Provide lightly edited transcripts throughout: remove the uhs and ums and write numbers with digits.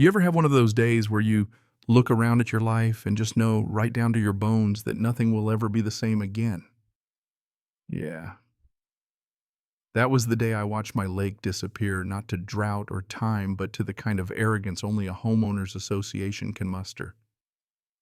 You ever have one of those days where you look around at your life and just know right down to your bones that nothing will ever be the same again? Yeah. That was the day I watched my lake disappear, not to drought or time, but to the kind of arrogance only a homeowners association can muster.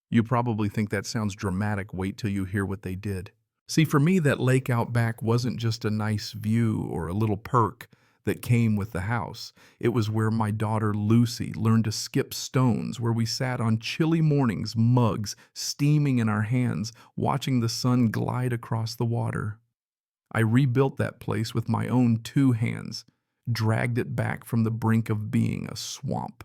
You probably think that sounds dramatic. Wait till you hear what they did. See, for me, that lake out back wasn't just a nice view or a little perk that came with the house. It was where my daughter Lucy learned to skip stones, where we sat on chilly mornings, mugs steaming in our hands, watching the sun glide across the water. I rebuilt that place with my own two hands, dragged it back from the brink of being a swamp.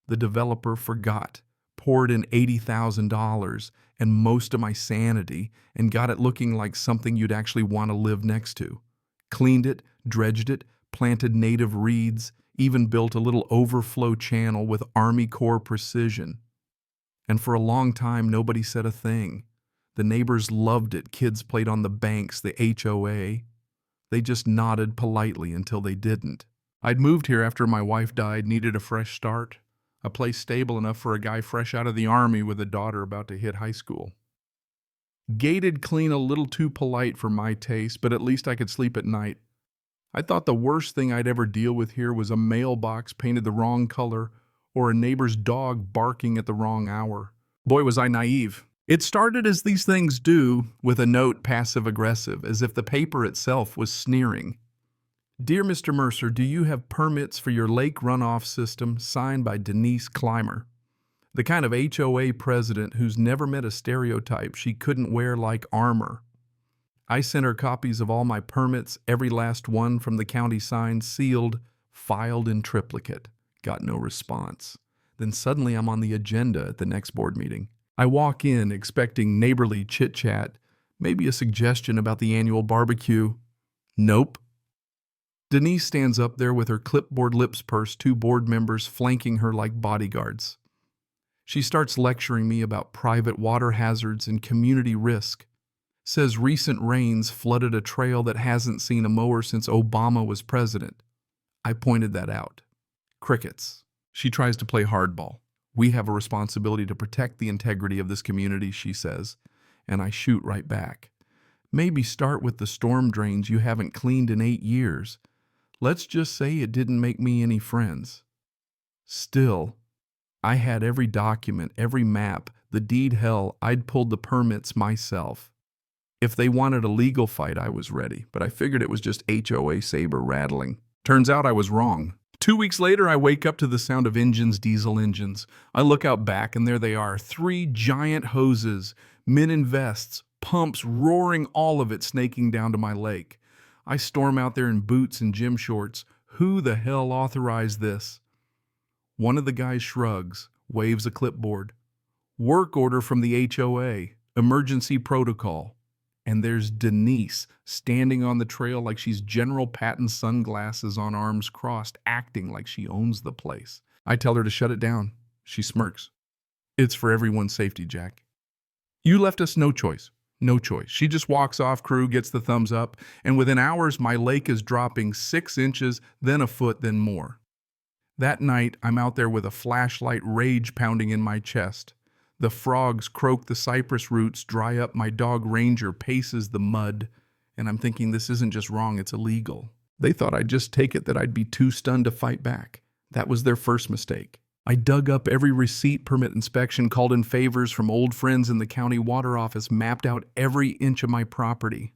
The developer forgot, poured in $80,000 and most of my sanity, and got it looking like something you'd actually want to live next to. Cleaned it, dredged it, planted native reeds, even built a little overflow channel with Army Corps precision. And for a long time, nobody said a thing. The neighbors loved it. Kids played on the banks, the HOA. They just nodded politely until they didn't. I'd moved here after my wife died, needed a fresh start, a place stable enough for a guy fresh out of the Army with a daughter about to hit high school. Gated clean, a little too polite for my taste, but at least I could sleep at night. I thought the worst thing I'd ever deal with here was a mailbox painted the wrong color or a neighbor's dog barking at the wrong hour. Boy, was I naive. It started as these things do, with a note passive-aggressive, as if the paper itself was sneering. Dear Mr. Mercer, do you have permits for your lake runoff system, signed by Denise Clymer? The kind of HOA president who's never met a stereotype she couldn't wear like armor. I sent her copies of all my permits, every last one from the county signed, sealed, filed in triplicate. Got no response. Then suddenly I'm on the agenda at the next board meeting. I walk in expecting neighborly chit-chat, maybe a suggestion about the annual barbecue. Nope. Denise stands up there with her clipboard lips pursed, two board members flanking her like bodyguards. She starts lecturing me about private water hazards and community risk. Says recent rains flooded a trail that hasn't seen a mower since Obama was president. I pointed that out. Crickets. She tries to play hardball. We have a responsibility to protect the integrity of this community, she says, and I shoot right back. Maybe start with the storm drains you haven't cleaned in 8 years. Let's just say it didn't make me any friends. Still, I had every document, every map, the deed. Hell, I'd pulled the permits myself. If they wanted a legal fight, I was ready, but I figured it was just HOA saber rattling. Turns out I was wrong. 2 weeks later, I wake up to the sound of engines, diesel engines. I look out back, and there they are, 3 giant hoses, men in vests, pumps roaring, all of it snaking down to my lake. I storm out there in boots and gym shorts. Who the hell authorized this? One of the guys shrugs, waves a clipboard. Work order from the HOA, emergency protocol. And there's Denise standing on the trail like she's General Patton, sunglasses on, arms crossed, acting like she owns the place. I tell her to shut it down. She smirks. It's for everyone's safety, Jack. You left us no choice. No choice. She just walks off, crew gets the thumbs up, and within hours my lake is dropping 6 inches, then a foot, then more. That night, I'm out there with a flashlight, rage pounding in my chest. The frogs croak, the cypress roots dry up, my dog Ranger paces the mud, and I'm thinking this isn't just wrong, it's illegal. They thought I'd just take it that I'd be too stunned to fight back. That was their first mistake. I dug up every receipt, permit inspection, called in favors from old friends in the county water office, mapped out every inch of my property.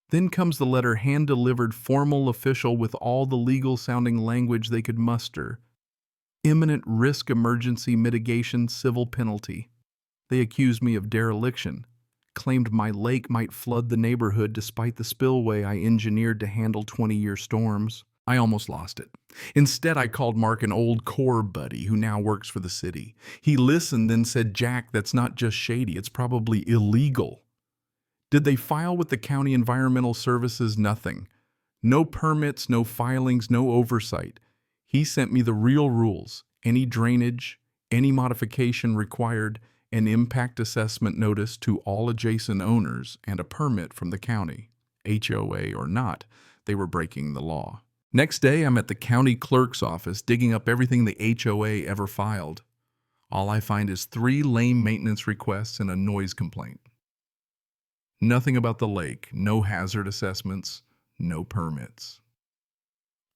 Then comes the letter, hand-delivered, formal, official, with all the legal-sounding language they could muster. Imminent risk, emergency mitigation, civil penalty. They accused me of dereliction, claimed my lake might flood the neighborhood despite the spillway I engineered to handle 20-year storms. I almost lost it. Instead, I called Mark, an old Corps buddy who now works for the city. He listened, then said, Jack, that's not just shady, it's probably illegal. Did they file with the county environmental services? Nothing. No permits, no filings, no oversight. He sent me the real rules, any drainage, any modification required, an impact assessment notice to all adjacent owners, and a permit from the county. HOA or not, they were breaking the law. Next day, I'm at the county clerk's office digging up everything the HOA ever filed. All I find is 3 lame maintenance requests and a noise complaint. Nothing about the lake, no hazard assessments, no permits.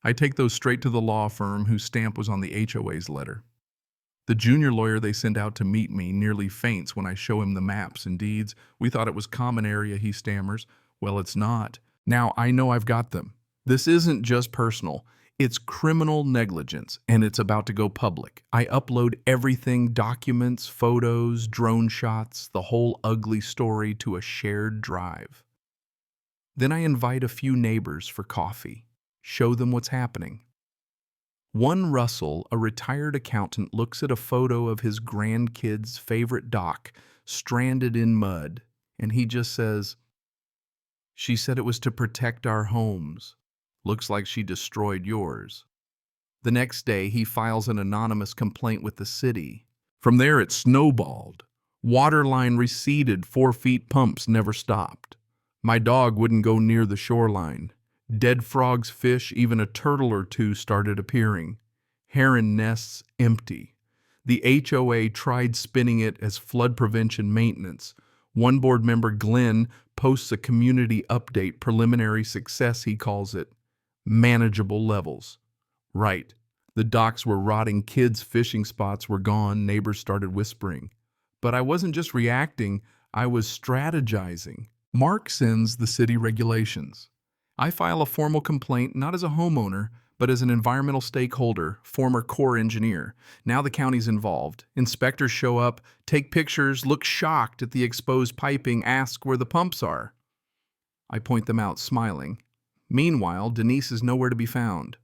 I take those straight to the law firm whose stamp was on the HOA's letter. The junior lawyer they sent out to meet me nearly faints when I show him the maps and deeds. We thought it was common area, he stammers. Well, it's not. Now I know I've got them. This isn't just personal. It's criminal negligence, and it's about to go public. I upload everything, documents, photos, drone shots, the whole ugly story to a shared drive. Then I invite a few neighbors for coffee, show them what's happening. One Russell, a retired accountant, looks at a photo of his grandkid's favorite dock, stranded in mud, and he just says, "She said it was to protect our homes. Looks like she destroyed yours." The next day, he files an anonymous complaint with the city. From there, it snowballed. Water line receded, 4 feet pumps never stopped. My dog wouldn't go near the shoreline. Dead frogs, fish, even a turtle or two started appearing. Heron nests empty. The HOA tried spinning it as flood prevention maintenance. One board member, Glenn, posts a community update, preliminary success, he calls it. Manageable levels. Right. The docks were rotting, kids' fishing spots were gone, neighbors started whispering. But I wasn't just reacting, I was strategizing. Mark sends the city regulations. I file a formal complaint, not as a homeowner, but as an environmental stakeholder, former Corps engineer. Now the county's involved. Inspectors show up, take pictures, look shocked at the exposed piping, ask where the pumps are. I point them out, smiling. Meanwhile, Denise is nowhere to be found.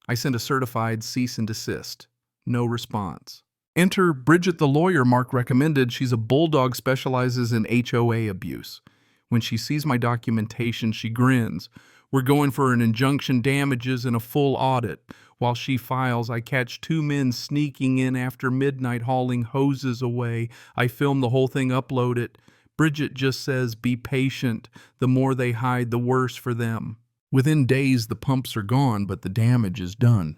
I send a certified cease and desist. No response. Enter Bridget the lawyer Mark recommended. She's a bulldog, specializes in HOA abuse. When she sees my documentation, she grins. We're going for an injunction, damages, and a full audit. While she files, I catch 2 men sneaking in after midnight, hauling hoses away. I film the whole thing, upload it. Bridget just says, be patient. The more they hide, the worse for them. Within days, the pumps are gone, but the damage is done.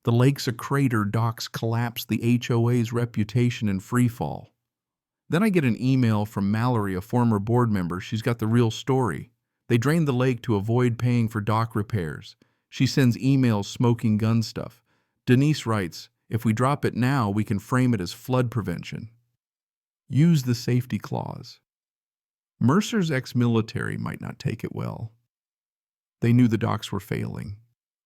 The lake's a crater, docks collapse, the HOA's reputation in free fall. Then I get an email from Mallory, a former board member. She's got the real story. They drained the lake to avoid paying for dock repairs. She sends emails smoking gun stuff. Denise writes, if we drop it now, we can frame it as flood prevention. Use the safety clause. Mercer's ex-military might not take it well. They knew the docks were failing.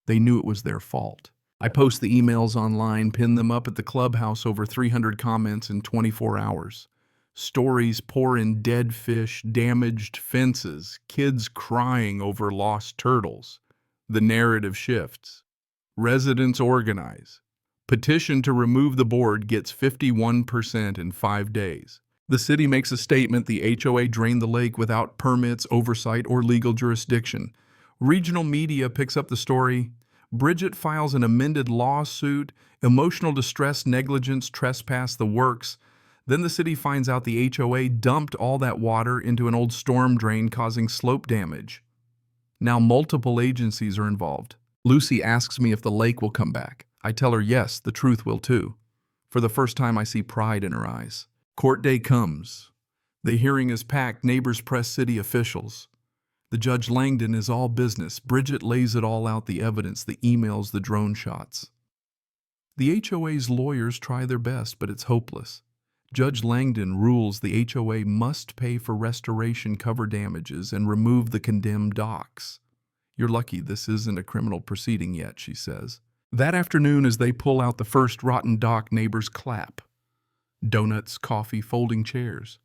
They knew it was their fault. I post the emails online, pin them up at the clubhouse, over 300 comments in 24 hours. Stories pour in: dead fish, damaged fences, kids crying over lost turtles. The narrative shifts. Residents organize. Petition to remove the board gets 51% in 5 days. The city makes a statement: the HOA drained the lake without permits, oversight, or legal jurisdiction. Regional media picks up the story. Bridget files an amended lawsuit. Emotional distress, negligence, trespass, the works. Then the city finds out the HOA dumped all that water into an old storm drain, causing slope damage. Now multiple agencies are involved. Lucy asks me if the lake will come back. I tell her yes, the truth will too. For the first time, I see pride in her eyes. Court day comes. The hearing is packed. Neighbors press city officials. The Judge Langdon is all business. Bridget lays it all out, the evidence, the emails, the drone shots. The HOA's lawyers try their best, but it's hopeless. Judge Langdon rules the HOA must pay for restoration cover damages and remove the condemned docks. You're lucky this isn't a criminal proceeding yet, she says. That afternoon, as they pull out the first rotten dock, neighbors clap. Donuts, coffee, folding chairs.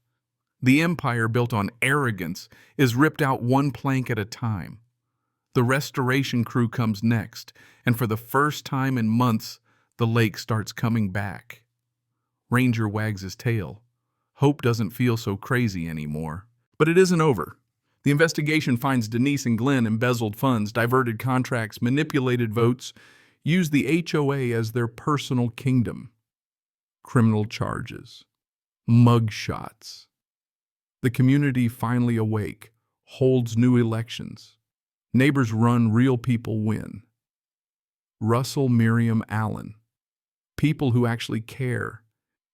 The empire built on arrogance is ripped out one plank at a time. The restoration crew comes next, and for the first time in months, the lake starts coming back. Ranger wags his tail. Hope doesn't feel so crazy anymore. But it isn't over. The investigation finds Denise and Glenn embezzled funds, diverted contracts, manipulated votes, used the HOA as their personal kingdom. Criminal charges. Mug shots. The community finally awake, holds new elections. Neighbors run, real people win. Russell Miriam Allen. People who actually care.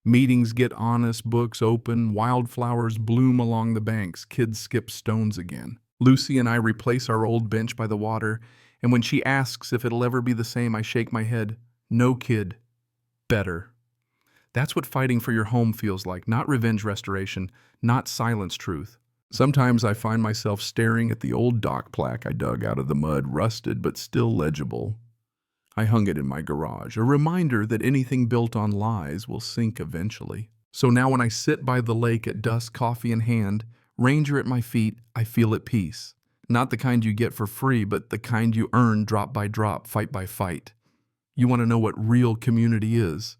Meetings get honest, books open, wildflowers bloom along the banks, kids skip stones again. Lucy and I replace our old bench by the water, and when she asks if it'll ever be the same, I shake my head. No, kid. Better. That's what fighting for your home feels like, not revenge restoration, not silence truth. Sometimes I find myself staring at the old dock plaque I dug out of the mud, rusted but still legible. I hung it in my garage, a reminder that anything built on lies will sink eventually. So now when I sit by the lake at dusk, coffee in hand, ranger at my feet, I feel at peace. Not the kind you get for free, but the kind you earn drop by drop, fight by fight. You want to know what real community is?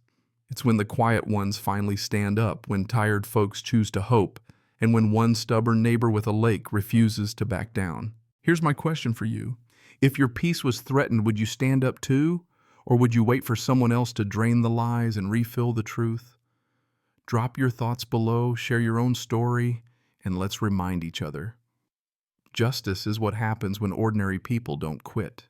It's when the quiet ones finally stand up, when tired folks choose to hope, and when one stubborn neighbor with a lake refuses to back down. Here's my question for you. If your peace was threatened, would you stand up too? Or would you wait for someone else to drain the lies and refill the truth? Drop your thoughts below, share your own story, and let's remind each other. Justice is what happens when ordinary people don't quit.